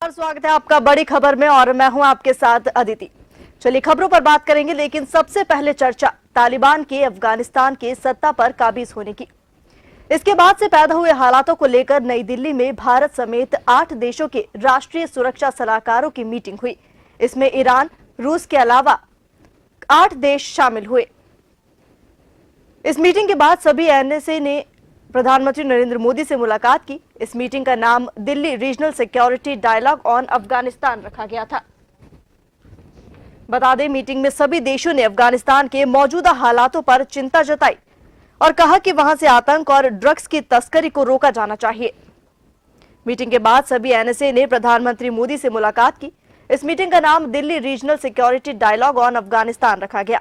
स्वागत है आपका बड़ी खबर में और मैं हूं आपके साथ अदिति। चलिए खबरों पर बात करेंगे, लेकिन सबसे पहले चर्चा तालिबान के अफगानिस्तान के सत्ता पर काबिज होने की। इसके बाद से पैदा हुए हालातों को लेकर नई दिल्ली में भारत समेत 8 देशों के राष्ट्रीय सुरक्षा सलाहकारों की मीटिंग हुई। इसमें ईरान, रूस के अलावा 8 देश शामिल हुए। इस मीटिंग के बाद सभी एनएसए ने प्रधानमंत्री नरेंद्र मोदी से मुलाकात की। इस मीटिंग का नाम Delhi regional security dialogue on Afghanistan रखा गया था। बता दें, मीटिंग में सभी देशों ने अफगानिस्तान के मौजूदा हालातों पर चिंता जताई और कहा कि वहां से आतंक और ड्रग्स की तस्करी को रोका जाना चाहिए। मीटिंग के बाद सभी एनएसए ने प्रधानमंत्री मोदी से मुलाकात की। इस मीटिंग का नाम Delhi regional security dialogue on Afghanistan रखा गया।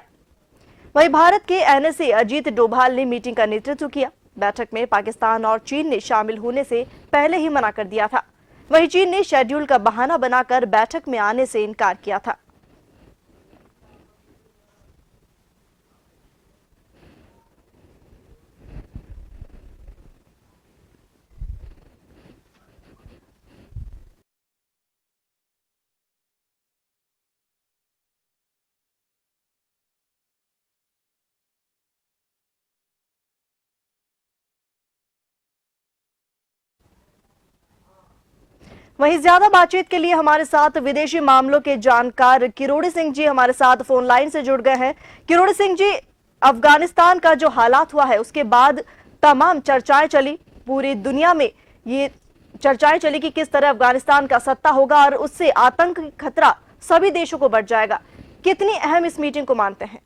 वहीं भारत के एनएसए अजीत डोभाल ने मीटिंग का नेतृत्व किया। बैठक में पाकिस्तान और चीन ने शामिल होने से पहले ही मना कर दिया था। वहीं चीन ने शेड्यूल का बहाना बनाकर बैठक में आने से इनकार किया था। वहीं ज्यादा बातचीत के लिए हमारे साथ विदेशी मामलों के जानकार किरोड़ी सिंह जी हमारे साथ फोन लाइन से जुड़ गए हैं। किरोड़ी सिंह जी, अफगानिस्तान का जो हालात हुआ है उसके बाद तमाम चर्चाएं चली, पूरी दुनिया में ये चर्चाएं चली कि किस तरह अफगानिस्तान का सत्ता होगा और उससे आतंक की खतरा सभी देशों को बढ़ जाएगा। कितनी अहम इस मीटिंग को मानते हैं?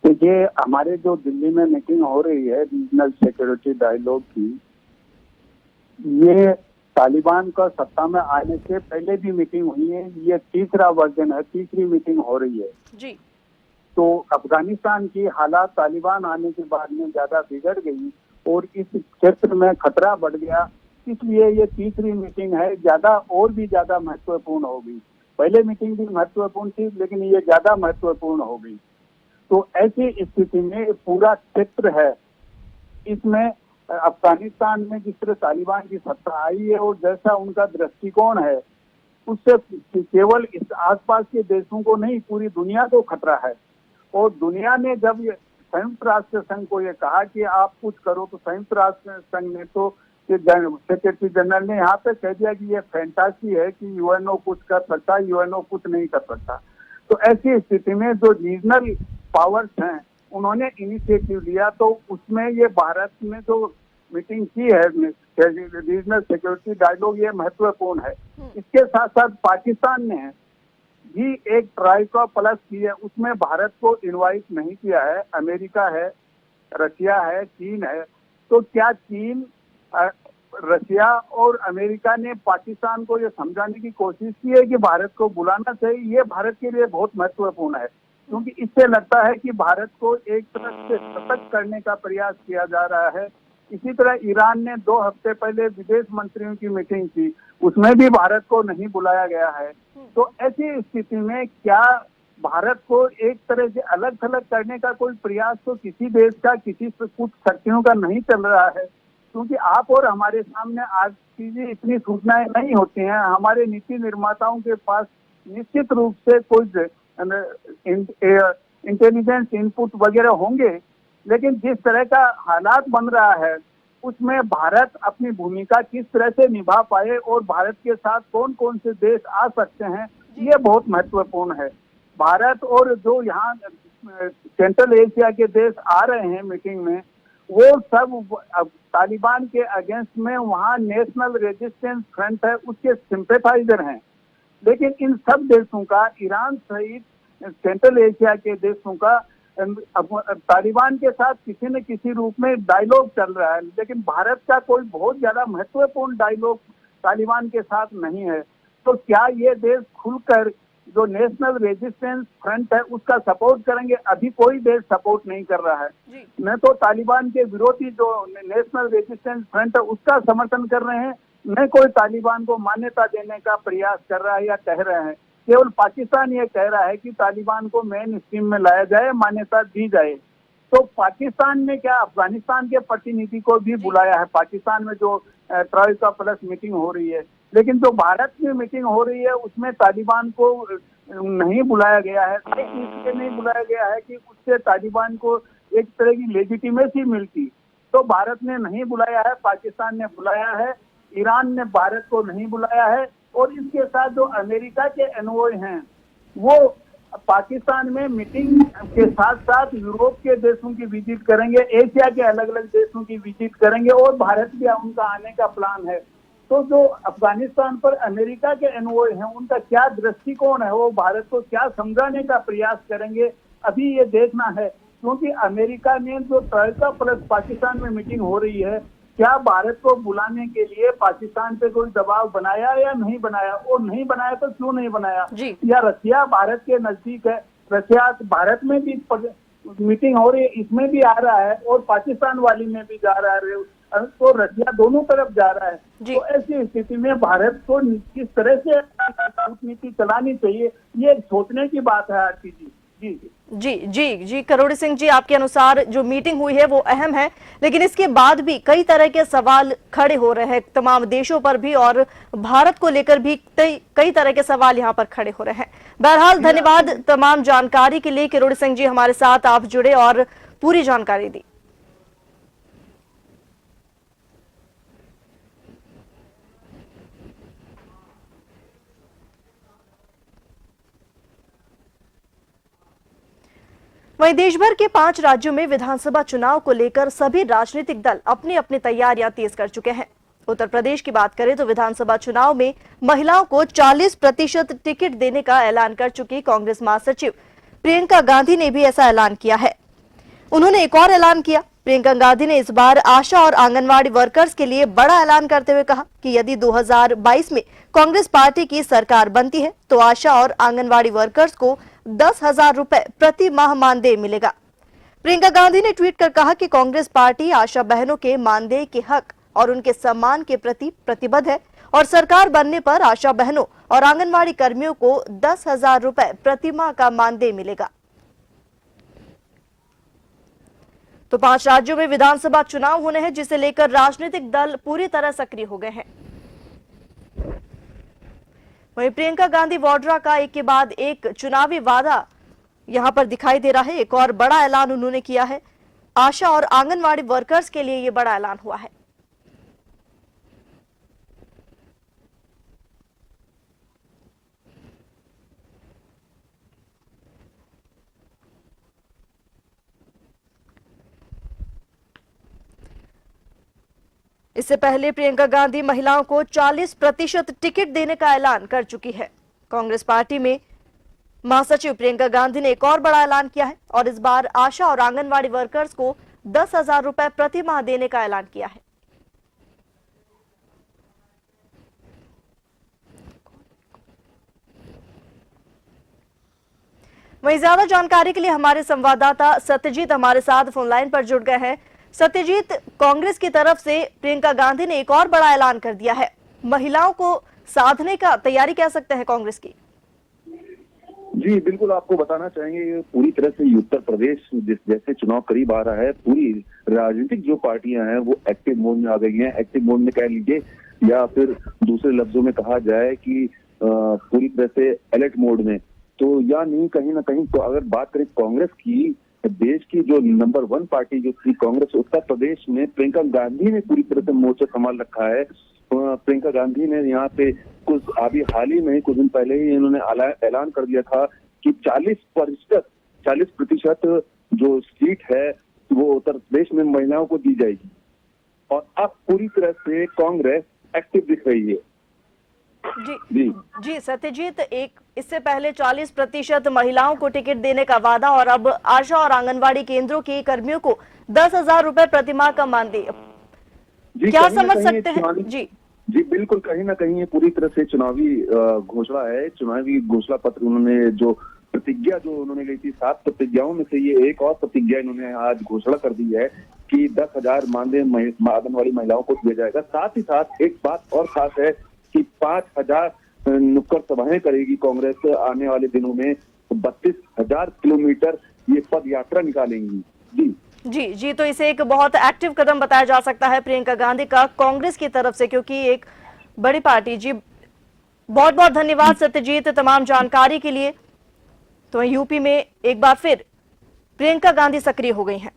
देखिए, हमारे जो दिल्ली में मीटिंग हो रही है रीजनल सिक्योरिटी डायलॉग की, ये तालिबान का सत्ता में आने से पहले भी मीटिंग हुई है। ये तीसरा वर्जन है, तीसरी मीटिंग हो रही है जी। तो अफगानिस्तान की हालात तालिबान आने के बाद में ज्यादा बिगड़ गई और इस क्षेत्र में खतरा बढ़ गया। इसलिए ये तीसरी मीटिंग है, ज्यादा और भी ज्यादा महत्वपूर्ण होगी। पहले मीटिंग भी महत्वपूर्ण थी, लेकिन ये ज्यादा महत्वपूर्ण हो गई। तो ऐसी स्थिति में पूरा क्षेत्र है, इसमें अफगानिस्तान में जिस तरह तालिबान की सत्ता आई है और जैसा उनका दृष्टिकोण है, उससे केवल इस आसपास के देशों को नहीं, पूरी दुनिया को खतरा है। और दुनिया ने जब संयुक्त राष्ट्र संघ को ये कहा कि आप कुछ करो, तो संयुक्त राष्ट्र संघ ने तो सेक्रेटरी जनरल ने यहाँ पे कह दिया कि ये फैंटासी है कि यूएनओ कुछ कर सकता, यूएनओ कुछ नहीं कर सकता। तो ऐसी स्थिति में जो रीजनल पावर्स हैं, उन्होंने इनिशिएटिव लिया। तो उसमें ये भारत में जो मीटिंग की है रीजनल सिक्योरिटी डायलॉग, ये महत्वपूर्ण है। इसके साथ साथ पाकिस्तान ने भी एक ट्राइका प्लस की है, उसमें भारत को इनवाइट नहीं किया है। अमेरिका है, रशिया है, चीन है। तो क्या चीन, रशिया और अमेरिका ने पाकिस्तान को ये समझाने की कोशिश की है कि भारत को बुलाना चाहिए? ये भारत के लिए बहुत महत्वपूर्ण है, क्योंकि इससे लगता है कि भारत को एक तरफ से सतर्क करने का प्रयास किया जा रहा है। इसी तरह ईरान ने 2 हफ्ते पहले विदेश मंत्रियों की मीटिंग की, उसमें भी भारत को नहीं बुलाया गया है। तो ऐसी स्थिति में क्या भारत को एक तरह से अलग थलग करने का कोई प्रयास तो किसी देश का, किसी कुछ शक्तियों का नहीं चल रहा है? क्योंकि आप और हमारे सामने आज चीजें इतनी सूचनाएं नहीं होती हैं। हमारे नीति निर्माताओं के पास निश्चित रूप से कोई इंटेलिजेंस इनपुट वगैरह होंगे, लेकिन जिस तरह का हालात बन रहा है उसमें भारत अपनी भूमिका किस तरह से निभा पाए और भारत के साथ कौन कौन से देश आ सकते हैं, ये बहुत महत्वपूर्ण है। भारत और जो यहाँ सेंट्रल एशिया के देश आ रहे हैं मीटिंग में, वो सब तालिबान के अगेंस्ट में वहाँ नेशनल रेजिस्टेंस फ्रंट है, उसके सिंपैथाइजर हैं। लेकिन इन सब देशों का, ईरान सहित सेंट्रल एशिया के देशों का तालिबान के साथ किसी न किसी रूप में डायलॉग चल रहा है, लेकिन भारत का कोई बहुत ज्यादा महत्वपूर्ण डायलॉग तालिबान के साथ नहीं है। तो क्या ये देश खुलकर जो नेशनल रेजिस्टेंस फ्रंट है उसका सपोर्ट करेंगे? अभी कोई देश सपोर्ट नहीं कर रहा है। न तो तालिबान के विरोधी जो नेशनल रेजिस्टेंस फ्रंट है उसका समर्थन कर रहे हैं, न कोई तालिबान को मान्यता देने का प्रयास कर रहा है या कह रहे हैं। केवल पाकिस्तान ये कह रहा है कि तालिबान को मेन स्ट्रीम में लाया जाए, मान्यता दी जाए। तो पाकिस्तान ने क्या अफगानिस्तान के प्रतिनिधि को भी बुलाया है? पाकिस्तान में जो ट्राइका प्लस मीटिंग हो रही है, लेकिन जो भारत में मीटिंग हो रही है उसमें तालिबान को नहीं बुलाया गया है। इसलिए नहीं बुलाया गया है कि उससे तालिबान को एक तरह की लेजिटिमेसी मिलती। तो भारत ने नहीं बुलाया है, पाकिस्तान ने बुलाया है, ईरान ने भारत को नहीं बुलाया है। और इसके साथ जो अमेरिका के एनवॉय हैं वो पाकिस्तान में मीटिंग के साथ साथ यूरोप के देशों की विजिट करेंगे, एशिया के अलग अलग देशों की विजिट करेंगे और भारत भी उनका आने का प्लान है। तो जो अफगानिस्तान पर अमेरिका के एनवॉय हैं उनका क्या दृष्टिकोण है, वो भारत को क्या समझाने का प्रयास करेंगे, अभी ये देखना है। क्योंकि अमेरिका ने जो ट्राइका प्लस पाकिस्तान में मीटिंग हो रही है, क्या भारत को बुलाने के लिए पाकिस्तान पे कोई दबाव बनाया या नहीं बनाया, और नहीं बनाया तो क्यों नहीं बनाया, या रसिया भारत के नजदीक है, रसिया भारत में भी मीटिंग हो रही है, इसमें भी आ रहा है और पाकिस्तान वाली में भी जा रहा है, तो रसिया दोनों तरफ जा रहा है। तो ऐसी स्थिति में भारत को किस तरह से कूटनीति चलानी चाहिए, ये सोचने की बात है आरती जी। जी करोड़ी सिंह जी, आपके अनुसार जो मीटिंग हुई है वो अहम है, लेकिन इसके बाद भी कई तरह के सवाल खड़े हो रहे हैं तमाम देशों पर भी, और भारत को लेकर भी कई तरह के सवाल यहाँ पर खड़े हो रहे हैं। बहरहाल धन्यवाद तमाम जानकारी के लिए करोड़ी सिंह जी, हमारे साथ आप जुड़े और पूरी जानकारी दी। वहीं देश भर के 5 राज्यों में विधानसभा चुनाव को लेकर सभी राजनीतिक दल अपनी अपनी तैयारियां तेज कर चुके हैं। उत्तर प्रदेश की बात करें तो विधानसभा चुनाव में महिलाओं को 40% टिकट देने का ऐलान कर चुकी कांग्रेस महासचिव प्रियंका गांधी ने भी ऐसा ऐलान किया है। उन्होंने एक और ऐलान किया। प्रियंका गांधी ने इस बार आशा और आंगनवाड़ी वर्कर्स के लिए बड़ा ऐलान करते हुए कहा कि यदि 2022 में कांग्रेस पार्टी की सरकार बनती है तो आशा और आंगनवाड़ी वर्कर्स को 10,000 रुपए प्रति माह मानदेय मिलेगा। प्रियंका गांधी ने ट्वीट कर कहा कि कांग्रेस पार्टी आशा बहनों के मानदेय के हक और उनके सम्मान के प्रति प्रतिबद्ध है और सरकार बनने पर आशा बहनों और आंगनवाड़ी कर्मियों को 10,000 रुपए प्रति माह का मानदेय मिलेगा। तो 5 राज्यों में विधानसभा चुनाव होने हैं, जिसे लेकर राजनीतिक दल पूरी तरह सक्रिय हो गए हैं। वहीं प्रियंका गांधी वाड्रा का एक के बाद एक चुनावी वादा यहां पर दिखाई दे रहा है। एक और बड़ा ऐलान उन्होंने किया है। आशा और आंगनवाड़ी वर्कर्स के लिए यह बड़ा ऐलान हुआ है। इससे पहले प्रियंका गांधी महिलाओं को 40% टिकट देने का ऐलान कर चुकी है। कांग्रेस पार्टी में महासचिव प्रियंका गांधी ने एक और बड़ा ऐलान किया है और इस बार आशा और आंगनवाड़ी वर्कर्स को 10,000 रुपए प्रति माह देने का ऐलान किया है। वहीं ज्यादा जानकारी के लिए हमारे संवाददाता सत्यजीत हमारे साथ फोन लाइन पर जुड़ गए हैं। सत्यजीत, कांग्रेस की तरफ से प्रियंका गांधी ने एक और बड़ा ऐलान कर दिया है। महिलाओं को साधने का तैयारी कह सकते हैं कांग्रेस की। जी बिल्कुल, आपको बताना चाहेंगे पूरी तरह से उत्तर प्रदेश जैसे चुनाव करीब आ रहा है, पूरी राजनीतिक जो पार्टियां हैं वो एक्टिव मोड में आ गई हैं। एक्टिव मोड में कह लीजिए या फिर दूसरे लफ्जों में कहा जाए कि पूरी तरह से अलर्ट मोड में। तो या नहीं कहीं ना कहीं, तो अगर बात करें कांग्रेस की, देश की जो नंबर 1 पार्टी जो थी कांग्रेस, उत्तर प्रदेश में प्रियंका गांधी ने पूरी तरह से मोर्चा संभाल रखा है। प्रियंका गांधी ने यहाँ पे कुछ अभी हाल ही में कुछ दिन पहले ही इन्होंने ऐलान कर दिया था कि 40% जो सीट है वो उत्तर प्रदेश में महिलाओं को दी जाएगी। और अब पूरी तरह से कांग्रेस एक्टिव दिख रही है। जी सत्यजीत, एक इससे पहले 40% महिलाओं को टिकट देने का वादा और अब आशा और आंगनवाड़ी केंद्रों के कर्मियों को 10,000 रुपए प्रतिमाह का मानदेय, क्या समझ सकते हैं? जी बिल्कुल, कहीं ना कहीं ये पूरी तरह से चुनावी घोषणा है। चुनावी घोषणा पत्र उन्होंने जो प्रतिज्ञा जो उन्होंने ली थी, 7 प्रतिज्ञाओं में से ये एक और प्रतिज्ञा इन्होंने आज घोषणा कर दी है कि 10,000 मानदेय आंगनवाड़ी महिलाओं को दिया जाएगा। साथ ही साथ एक बात और खास है कि 5,000 नुक्कड़ सभाएं करेगी कांग्रेस आने वाले दिनों में। 32,000 किलोमीटर ये पद यात्रा निकालेंगी। जी तो इसे एक बहुत एक्टिव कदम बताया जा सकता है प्रियंका गांधी का कांग्रेस की तरफ से, क्योंकि एक बड़ी पार्टी। जी बहुत बहुत धन्यवाद सत्यजीत तमाम जानकारी के लिए। तो यूपी में एक बार फिर प्रियंका गांधी सक्रिय हो गई हैं।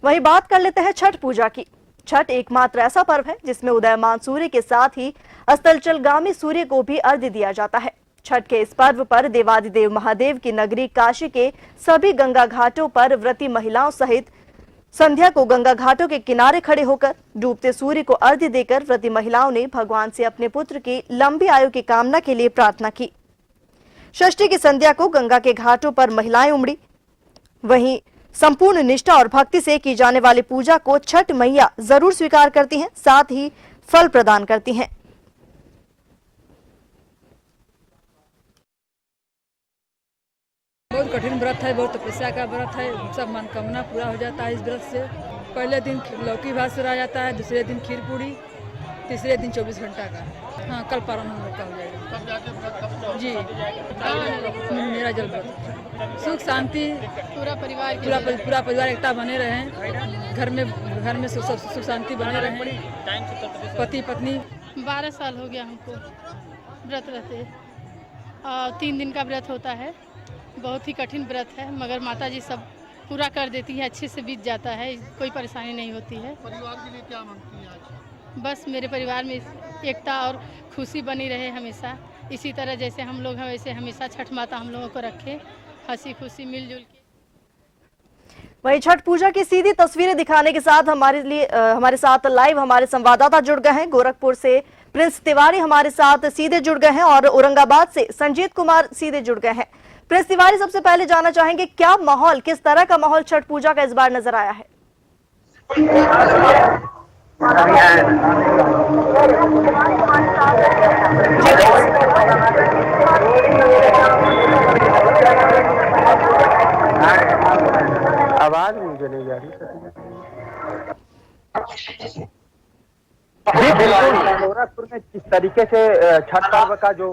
वहीं बात कर लेते हैं छठ पूजा की। छठ एकमात्र ऐसा पर्व है जिसमें उदयमान सूर्य के साथ ही अस्ताचलगामी सूर्य को भी अर्घ्य दिया जाता है। छठ के इस पर्व पर देवादिदेव महादेव की नगरी काशी के सभी गंगा घाटों पर व्रती महिलाओं सहित संध्या को गंगा घाटों के किनारे खड़े होकर डूबते सूर्य को अर्घ्य देकर व्रती महिलाओं ने भगवान से अपने पुत्र की लंबी आयु की कामना के लिए प्रार्थना की। षष्ठी की संध्या को गंगा के घाटों पर महिलाएं उमड़ी। वहीं संपूर्ण निष्ठा और भक्ति से की जाने वाली पूजा को छठ मैया जरूर स्वीकार करती हैं, साथ ही फल प्रदान करती हैं। बहुत कठिन व्रत है, बहुत तपस्या का व्रत है। सब मनोकामना पूरा हो जाता है इस व्रत से। पहले दिन लौकी भात सुराया जाता है, दूसरे दिन खीर पूड़ी, तीसरे दिन 24 घंटा का। हाँ, कल पारण हम लोग का हो जाएगा जी। मेरा जल व्रत सुख शांति पूरा परिवार एकता बने रहे, घर में सुख शांति बने रहे। पति पत्नी 12 साल हो गया हमको व्रत रहते। 3 दिन का व्रत होता है। बहुत ही कठिन व्रत है, मगर माता जी सब पूरा कर देती है, अच्छे से बीत जाता है, कोई परेशानी नहीं होती है। परिवार के लिए क्या मांगती हैं आज? बस मेरे परिवार में एकता और खुशी बनी रहे हमेशा। इसी तरह जैसे हम लोग हैं वैसे हमेशा छठ माता हम लोगों को रखे, हंसी खुशी मिलजुल के। वहीं छठ पूजा की सीधी तस्वीरें दिखाने के साथ हमारे साथ लाइव हमारे संवाददाता जुड़ गए हैं। गोरखपुर से प्रिंस तिवारी हमारे साथ सीधे जुड़ गए हैं और औरंगाबाद से संजीत कुमार सीधे जुड़ गए हैं। प्रिंस तिवारी, सबसे पहले जानना चाहेंगे क्या माहौल, किस तरह का माहौल छठ पूजा का इस बार नजर आया है? आवाज मुझे नहीं जा रही। जी बिल्कुल, गोरखपुर में जिस तरीके से छठ पर्व का जो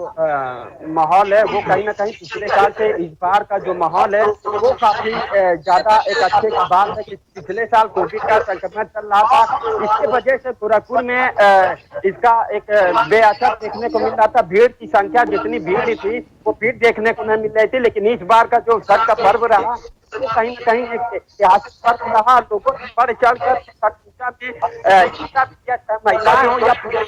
माहौल है वो कहीं ना कहीं पिछले साल से इस बार का जो माहौल है वो काफी ज्यादा एक अच्छे की बात है कि पिछले साल कोविड का संक्रमण चल रहा था, इसकी वजह से गोरखपुर में इसका एक बेअसर देखने को मिल रहा था। भीड़ की संख्या जितनी भीड़ थी वो भीड़ देखने को नहीं मिल रही थी, लेकिन इस बार का जो छठ का पर्व रहा वो कहीं न कहीं एक ऐतिहासिक पर्व रहा। लोगों ने बढ़ चढ़ कर छठ पूजा में हिस्सा दिया, चाहे महिलाएं हो या पुरुष।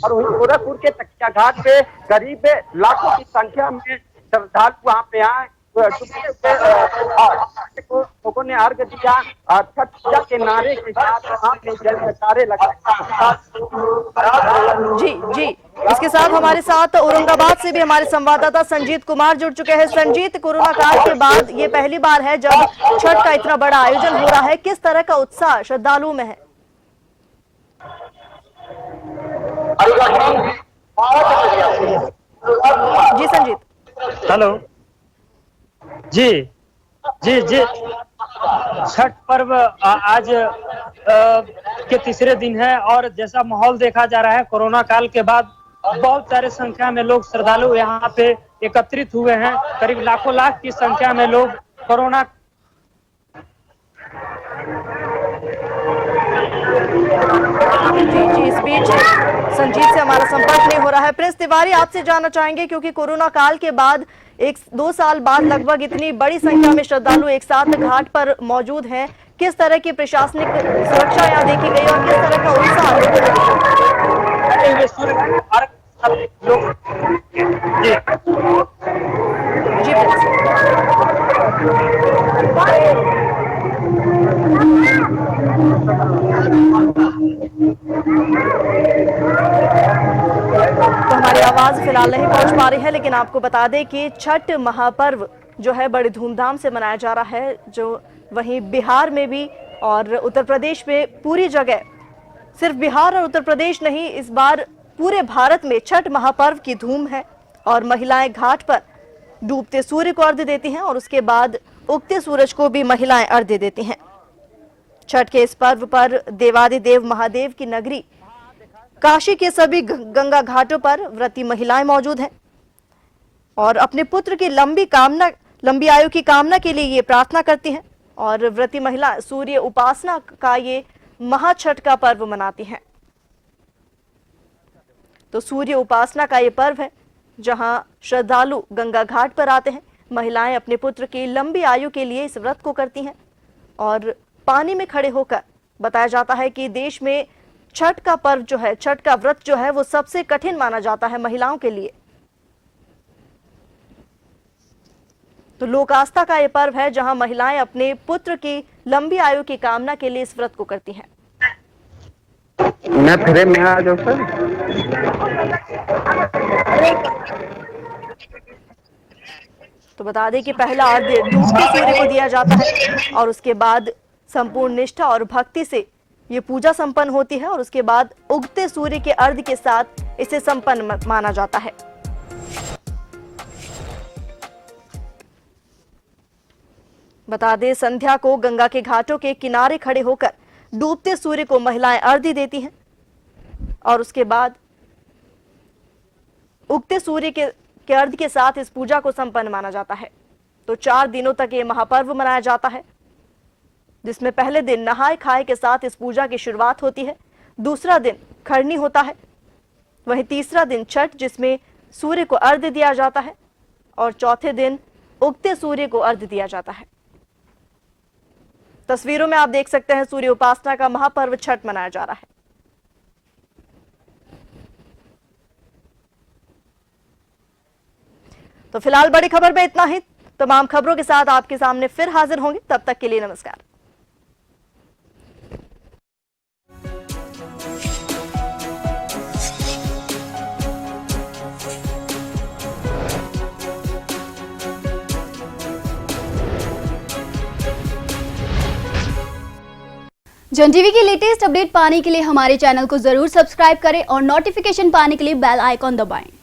और वहीं गोरखपुर के तकिया घाट पे करीब लाखों की संख्या में श्रद्धालु वहाँ पे आए, लोगों ने अर्घ दिया। छठ पूजा के नारे के साथ वहाँ पे जल जयकारे लगाए। जी, इसके साथ हमारे साथ औरंगाबाद से भी हमारे संवाददाता संजीत कुमार जुड़ चुके हैं। संजीत, कोरोना काल के बाद ये पहली बार है जब छठ का इतना बड़ा आयोजन हो रहा है, किस तरह का उत्साह श्रद्धालुओं में है? जी संजीत। हेलो। जी छठ पर्व आज के तीसरे दिन है और जैसा माहौल देखा जा रहा है कोरोना काल के बाद बहुत सारे संख्या में लोग श्रद्धालु यहाँ पे एकत्रित हुए हैं। करीब लाखों लाख की संख्या में लोग कोरोना जी इस बीच संजीत से हमारा संपर्क नहीं हो रहा है। प्रिंस तिवारी, आपसे जानना चाहेंगे क्योंकि कोरोना काल के बाद 1-2 साल बाद लगभग इतनी बड़ी संख्या में श्रद्धालु एक साथ घाट पर मौजूद हैं, किस तरह की प्रशासनिक सुरक्षा यहाँ देखी गई और किस तरह का उत्साह लोगों तो हमारी आवाज फिलहाल नहीं पहुंच पा रही है, लेकिन आपको बता दें कि छठ महापर्व जो है बड़ी धूमधाम से मनाया जा रहा है, जो वहीं बिहार में भी और उत्तर प्रदेश में पूरी जगह, सिर्फ बिहार और उत्तर प्रदेश नहीं, इस बार पूरे भारत में छठ महापर्व की धूम है और महिलाएं घाट पर डूबते सूर्य को अर्घ्य देती हैं और उसके बाद उगते सूरज को भी महिलाएं अर्घ्य देती हैं। छठ के इस पर्व पर देवादिदेव महादेव की नगरी काशी के सभी गंगा घाटों पर व्रती महिलाएं मौजूद हैं और अपने पुत्र की लंबी आयु की कामना के लिए ये प्रार्थना करती हैं और व्रती महिला सूर्य उपासना का ये महाछठ का पर्व मनाती हैं। तो सूर्य उपासना का ये पर्व है जहां श्रद्धालु गंगा घाट पर आते हैं। महिलाएं अपने पुत्र की लंबी आयु के लिए इस व्रत को करती हैं और पानी में खड़े होकर बताया जाता है कि देश में छठ का पर्व जो है, छठ का व्रत जो है वो सबसे कठिन माना जाता है महिलाओं के लिए। तो लोक आस्था का ये पर्व है जहां महिलाएं अपने पुत्र की लंबी आयु की कामना के लिए इस व्रत को करती हैं। मैं फिर में आ जाऊं सर। तो बता दें कि पहला अर्घ्य डूबते सूर्य को दिया जाता है और उसके बाद संपूर्ण निष्ठा और भक्ति से ये पूजा संपन्न होती है और उसके बाद उगते सूर्य के अर्घ्य के साथ इसे संपन्न माना जाता है। बता दें संध्या को गंगा के घाटों के किनारे खड़े होकर डूबते सूर्य को महिलाएं अर्घ्य देती हैं और उसके बाद उगते सूर्य के अर्घ्य के साथ इस पूजा को संपन्न माना जाता है। तो 4 दिनों तक ये महापर्व मनाया जाता है जिसमें पहले दिन नहाए खाए के साथ इस पूजा की शुरुआत होती है, दूसरा दिन खरनी होता है, वहीं तीसरा दिन छठ जिसमें सूर्य को अर्घ्य दिया जाता है और चौथे दिन उगते सूर्य को अर्घ्य दिया जाता है। तस्वीरों में आप देख सकते हैं सूर्य उपासना का महापर्व छठ मनाया जा रहा है। तो फिलहाल बड़ी खबर में इतना ही। तमाम खबरों के साथ आपके सामने फिर हाजिर होंगे, तब तक के लिए नमस्कार। जन टीवी की लेटेस्ट अपडेट पाने के लिए हमारे चैनल को जरूर सब्सक्राइब करें और नोटिफिकेशन पाने के लिए बेल आइकॉन दबाएं।